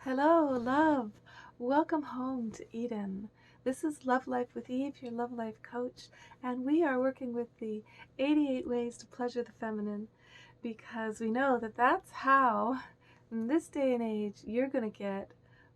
Hello, love. Welcome home to Eden. This is Love Life with Eve, your love life coach, and we are working with the 88 ways to pleasure the feminine because we know that that's how, in this day and age, you're going to get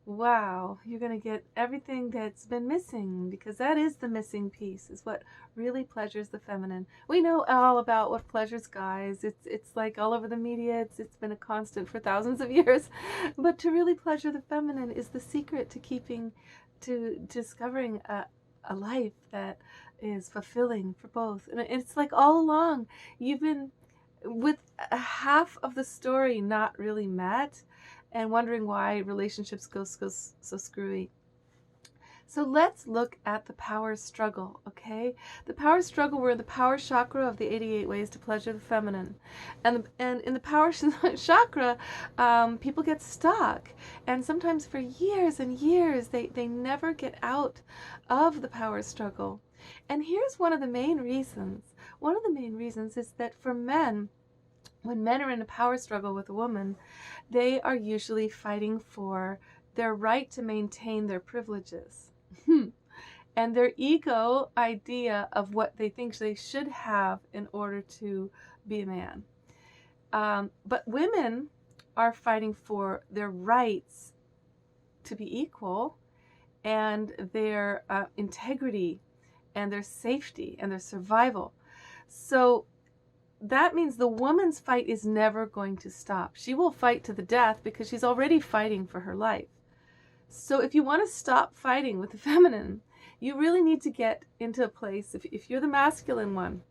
you're going to get everything that's been missing because that is the missing piece, is what really pleasures the feminine. We know all about what pleasures guys. It's like all over the media. It's been a constant for thousands of years. But to really pleasure the feminine is the secret to discovering a life that is fulfilling for both. And it's like all along, you've been with half of the story not really met and wondering why relationships go so screwy. So let's look at the power struggle, okay? The power struggle, we're in the power chakra of the 88 ways to pleasure the feminine. And in the power chakra, people get stuck. And sometimes for years and years, they never get out of the power struggle. And here's one of the main reasons. One of the main reasons is that for men, when men are in a power struggle with a woman, they are usually fighting for their right to maintain their privileges. And their ego idea of what they think they should have in order to be a man. But women are fighting for their rights to be equal and their integrity and their safety and their survival. So that means the woman's fight is never going to stop. She will fight to the death because she's already fighting for her life. So if you want to stop fighting with the feminine, you really need to get into a place, if you're the masculine one,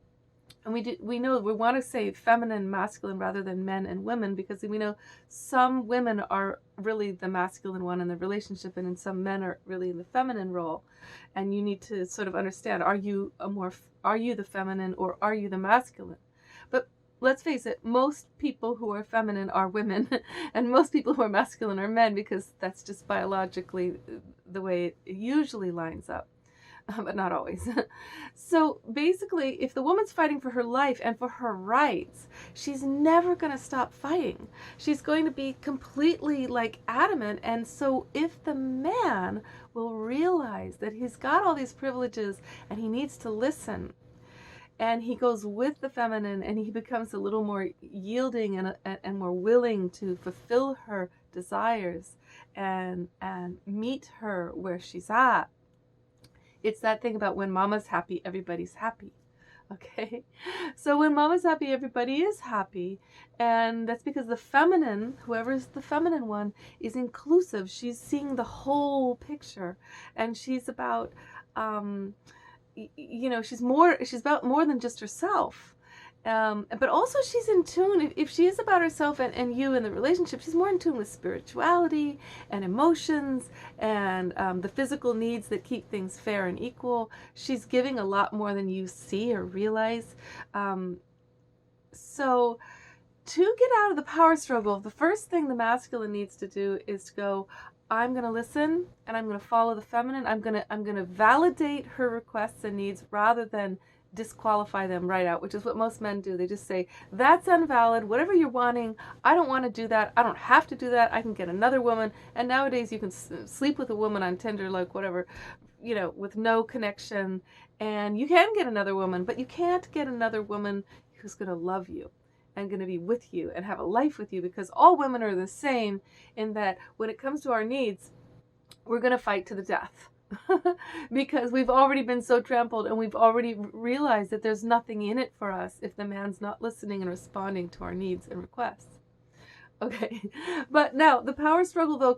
and we know we want to say feminine, masculine rather than men and women, because we know some women are really the masculine one in the relationship and some men are really in the feminine role. And you need to sort of understand, are you the feminine or are you the masculine? But let's face it, most people who are feminine are women and most people who are masculine are men, because that's just biologically the way it usually lines up. But not always. So basically, if the woman's fighting for her life and for her rights, she's never going to stop fighting. She's going to be completely adamant. And so if the man will realize that he's got all these privileges and he needs to listen, and he goes with the feminine and he becomes a little more yielding and more willing to fulfill her desires and meet her where she's at. It's that thing about when mama's happy, everybody's happy. Okay? So when mama's happy, everybody is happy. And that's because the feminine, whoever's the feminine one, is inclusive. She's seeing the whole picture. And she's about, she's about more than just herself. But also she's in tune, if she is about herself and you in the relationship, she's more in tune with spirituality and emotions and the physical needs that keep things fair and equal. She's giving a lot more than you see or realize. So to get out of the power struggle, the first thing the masculine needs to do is to go, I'm going to listen and I'm going to follow the feminine. I'm going to validate her requests and needs rather than disqualify them right out, which is what most men do. They just say, that's invalid, whatever you're wanting, I don't want to do that, I don't have to do that, I can get another woman. And nowadays you can sleep with a woman on Tinder, whatever, with no connection, and you can get another woman, but you can't get another woman who's going to love you and going to be with you and have a life with you, because all women are the same in that when it comes to our needs, we're going to fight to the death. Because we've already been so trampled and we've already realized that there's nothing in it for us if the man's not listening and responding to our needs and requests. Okay, but now the power struggle though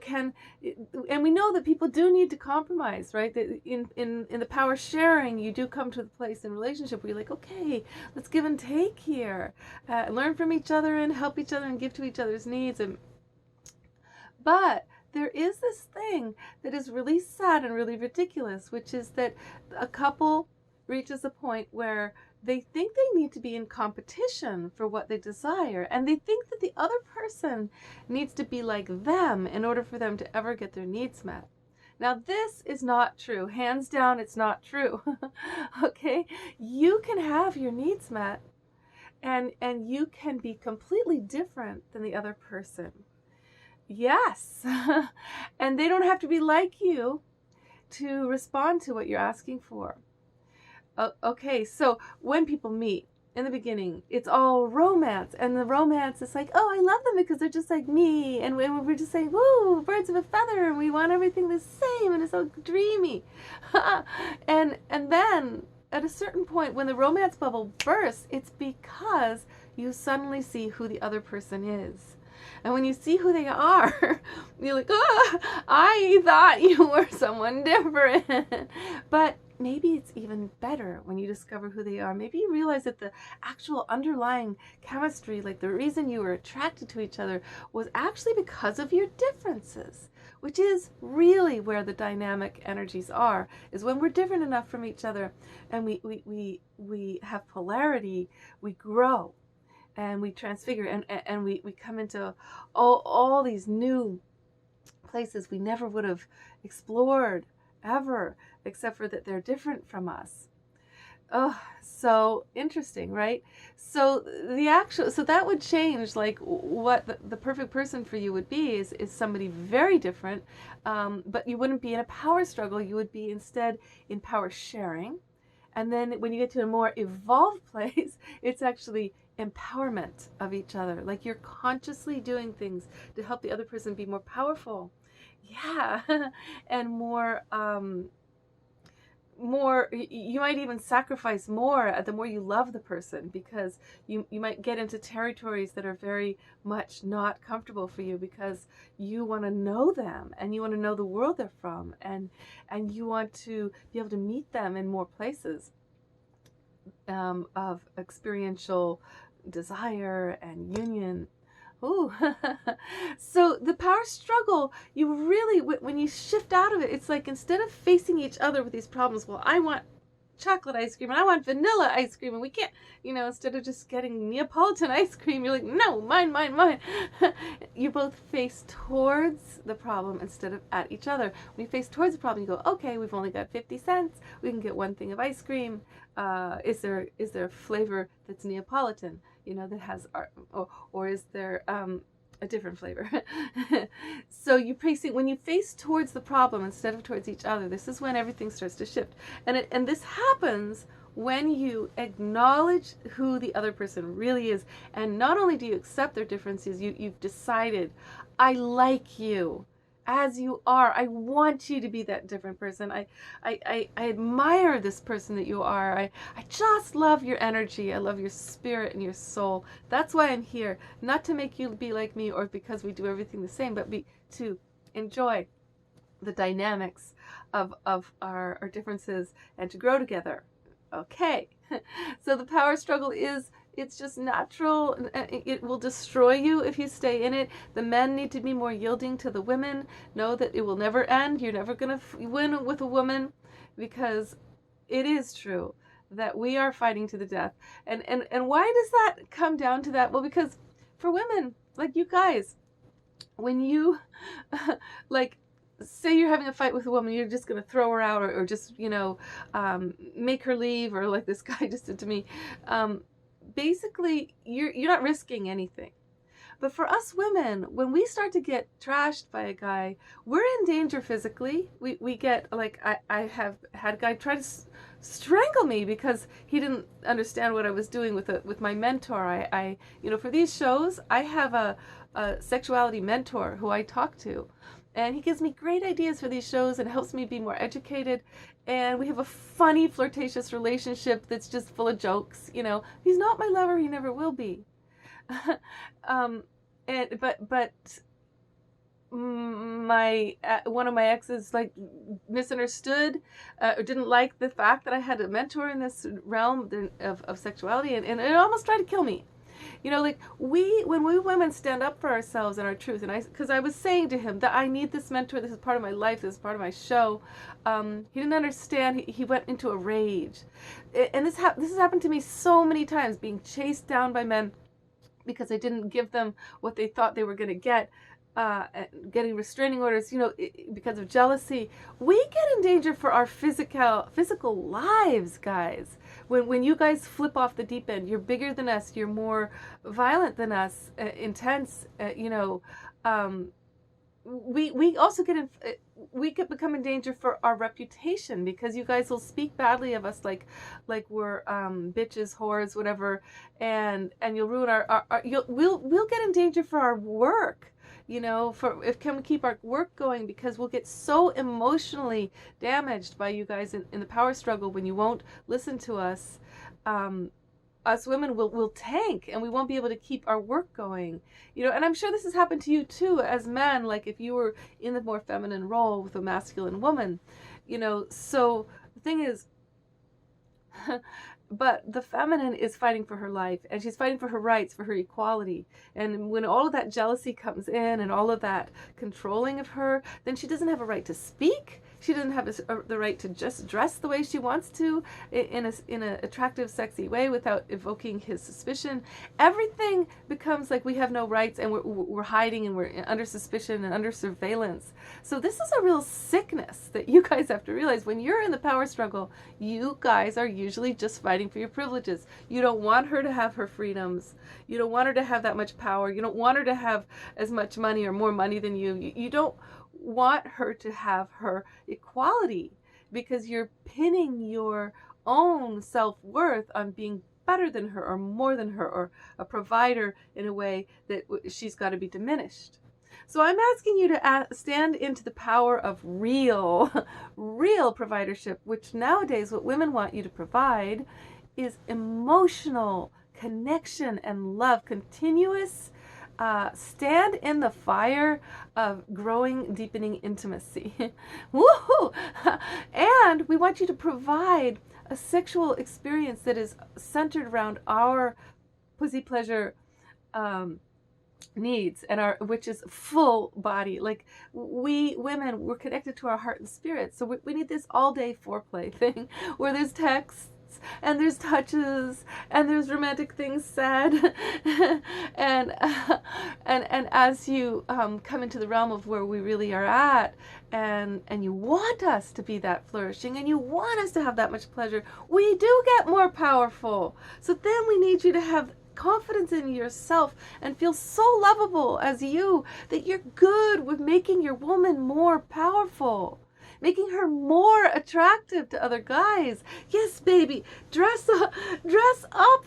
and we know that people do need to compromise, right? That in the power sharing, you do come to the place in relationship where you're like, okay, let's give and take here, learn from each other and help each other and give to each other's needs. But there is this thing that is really sad and really ridiculous, which is that a couple reaches a point where they think they need to be in competition for what they desire, and they think that the other person needs to be like them in order for them to ever get their needs met. Now, this is not true. Hands down, it's not true. Okay? You can have your needs met, and you can be completely different than the other person. Yes. And they don't have to be like you to respond to what you're asking for. Okay, so when people meet in the beginning, it's all romance, and the romance is like, oh, I love them because they're just like me, and we're just saying, woo, birds of a feather, and we want everything the same, and it's so dreamy. And then at a certain point, when the romance bubble bursts, it's because you suddenly see who the other person is. And when you see who they are, you're like, oh, I thought you were someone different. But maybe it's even better when you discover who they are. Maybe you realize that the actual underlying chemistry, like the reason you were attracted to each other, was actually because of your differences, which is really where the dynamic energies are, is when we're different enough from each other and we have polarity, we grow and we transfigure, and we come into all these new places we never would have explored ever, except for that they're different from us. Oh, so interesting, right? So so that would change, like what the perfect person for you would be is somebody very different, but you wouldn't be in a power struggle. You would be instead in power sharing. And then when you get to a more evolved place, it's actually empowerment of each other. Like you're consciously doing things to help the other person be more powerful. Yeah. And you might even sacrifice more the more you love the person, because you might get into territories that are very much not comfortable for you, because you want to know them and you want to know the world they're from, and you want to be able to meet them in more places of experiential desire and union. Ooh. So the power struggle, you really, when you shift out of it, it's like instead of facing each other with these problems, well, I want chocolate ice cream and I want vanilla ice cream and we can't, instead of just getting Neapolitan ice cream, you're like, no, mine, mine, mine. You both face towards the problem instead of at each other. When you face towards the problem, you go, okay, we've only got 50 cents. We can get one thing of ice cream. Is there a flavor that's Neapolitan, that has, or is there a different flavor? So when you face towards the problem instead of towards each other, this is when everything starts to shift. And this happens when you acknowledge who the other person really is. And not only do you accept their differences, you've decided, I like you as you are. I want you to be that different person. I admire this person that you are. I just love your energy. I love your spirit and your soul. That's why I'm here. Not to make you be like me or because we do everything the same, but to enjoy the dynamics of our differences and to grow together. Okay. So the power struggle it's just natural. It will destroy you if you stay in it. The men need to be more yielding to the women. Know that it will never end. You're never going to win with a woman, because it is true that we are fighting to the death. And why does that come down to that? Well, because for women, like you guys, when you like say you're having a fight with a woman, you're just going to throw her out or just, make her leave, or like this guy just did to me. Basically, you're not risking anything. But for us women, when we start to get trashed by a guy, we're in danger physically. We get, like, I have had a guy try to strangle me because he didn't understand what I was doing with my mentor. I for these shows, I have a sexuality mentor who I talk to. And he gives me great ideas for these shows and helps me be more educated. And we have a funny, flirtatious relationship that's just full of jokes. He's not my lover. He never will be. But my one of my exes like misunderstood or didn't like the fact that I had a mentor in this realm of sexuality, and it almost tried to kill me. Like when we women stand up for ourselves and our truth, and because I was saying to him that I need this mentor, this is part of my life, this is part of my show. He didn't understand. He went into a rage, and this has happened to me so many times, being chased down by men because I didn't give them what they thought they were going to get. Getting restraining orders, because of jealousy. We get in danger for our physical lives, guys. When you guys flip off the deep end, you're bigger than us, you're more violent than us, intense, we also we could become in danger for our reputation, because you guys will speak badly of us, like we're bitches, whores, whatever, and you'll ruin our we'll get in danger for our work, for if can we keep our work going, because we'll get so emotionally damaged by you guys in the power struggle when you won't listen to us. Us women will tank, and we won't be able to keep our work going, and I'm sure this has happened to you too as men, like if you were in the more feminine role with a masculine woman, so the thing is, but the feminine is fighting for her life, and she's fighting for her rights, for her equality. And when all of that jealousy comes in and all of that controlling of her, then she doesn't have a right to speak. She doesn't have the right to just dress the way she wants to in a attractive, sexy way without evoking his suspicion. Everything becomes like we have no rights, and we're hiding, and we're under suspicion and under surveillance. So this is a real sickness that you guys have to realize. When you're in the power struggle, you guys are usually just fighting for your privileges. You don't want her to have her freedoms. You don't want her to have that much power. You don't want her to have as much money or more money than you. You don't want her to have her equality, because you're pinning your own self-worth on being better than her or more than her or a provider in a way that she's got to be diminished. So I'm asking you to stand into the power of real providership, which nowadays what women want you to provide is emotional connection and love, continuous stand in the fire of growing, deepening intimacy. Woohoo! And we want you to provide a sexual experience that is centered around our pussy pleasure needs, and which is full body. Like, we women, we're connected to our heart and spirit, so we need this all day foreplay thing where there's texts and there's touches and there's romantic things said and as you come into the realm of where we really are at, and you want us to be that flourishing, and you want us to have that much pleasure, we do get more powerful. So then we need you to have confidence in yourself and feel so lovable as you, that you're good with making your woman more powerful, making her more attractive to other guys. Yes, baby, dress up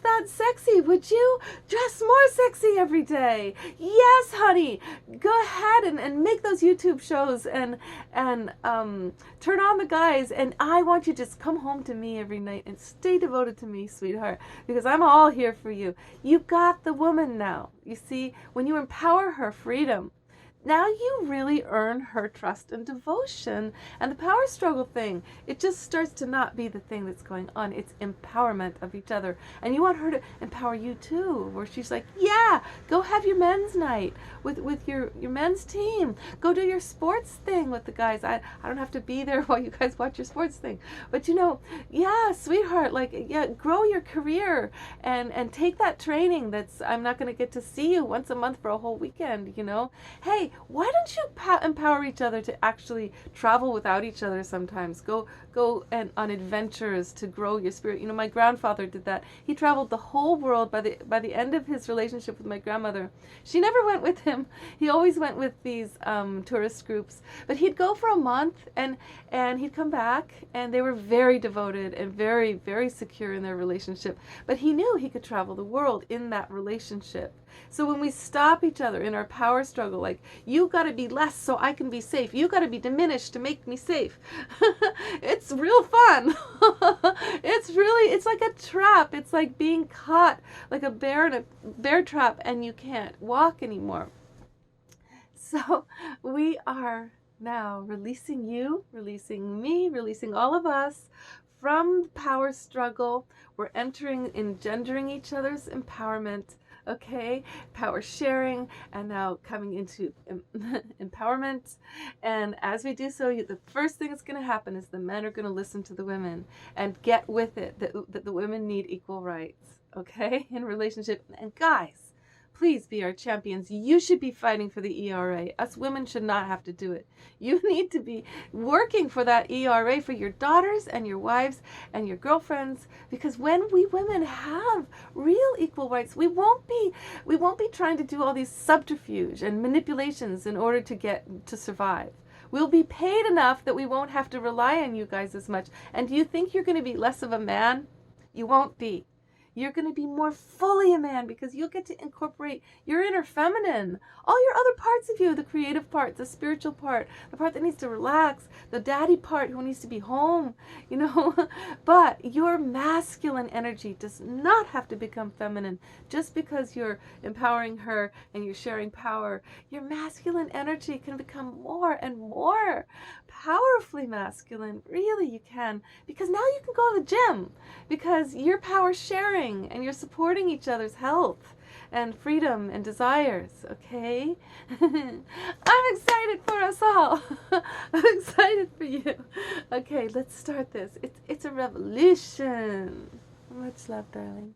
that sexy, would you? Dress more sexy every day. Yes, honey, go ahead and make those YouTube shows and turn on the guys, and I want you to just come home to me every night and stay devoted to me, sweetheart, because I'm all here for you. You got the woman now. You see, when you empower her freedom, now you really earn her trust and devotion. And the power struggle thing, it just starts to not be the thing that's going on. It's empowerment of each other. And you want her to empower you too, where she's like, yeah, go have your men's night with your men's team. Go do your sports thing with the guys. I don't have to be there while you guys watch your sports thing. But yeah, sweetheart, like, yeah, grow your career and take that training that's, I'm not going to get to see you once a month for a whole weekend, Hey, why don't you empower each other to actually travel without each other sometimes? Go and on adventures to grow your spirit. My grandfather did that. He traveled the whole world. By the end of his relationship with my grandmother, she never went with him. He always went with these tourist groups. But he'd go for a month, and he'd come back, and they were very devoted and very, very secure in their relationship. But he knew he could travel the world in that relationship. So when we stop each other in our power struggle, like, you got to be less so I can be safe, you got to be diminished to make me safe, it's real fun. It's like a trap. It's like being caught like a bear in a bear trap, and you can't walk anymore. So we are now releasing you, releasing me, releasing all of us from the power struggle. We're entering, engendering each other's empowerment. Okay, power sharing, and now coming into empowerment. And as we do so, the first thing that's going to happen is the men are going to listen to the women and get with it, that the women need equal rights, okay, in relationship. And guys, Please be our champions. You should be fighting for the ERA. Us women should not have to do it. You need to be working for that ERA for your daughters and your wives and your girlfriends, because when we women have real equal rights, we won't be trying to do all these subterfuge and manipulations in order to survive. We'll be paid enough that we won't have to rely on you guys as much. And do you think you're going to be less of a man? You won't be. You're going to be more fully a man, because you'll get to incorporate your inner feminine, all your other parts of you, the creative part, the spiritual part, the part that needs to relax, the daddy part who needs to be home, But your masculine energy does not have to become feminine just because you're empowering her and you're sharing power. Your masculine energy can become more and more powerfully masculine. Really, you can, because now you can go to the gym, because you're power sharing and you're supporting each other's health and freedom and desires, okay? I'm excited for us all. I'm excited for you. Okay, let's start this. It's a revolution. Much love, darling.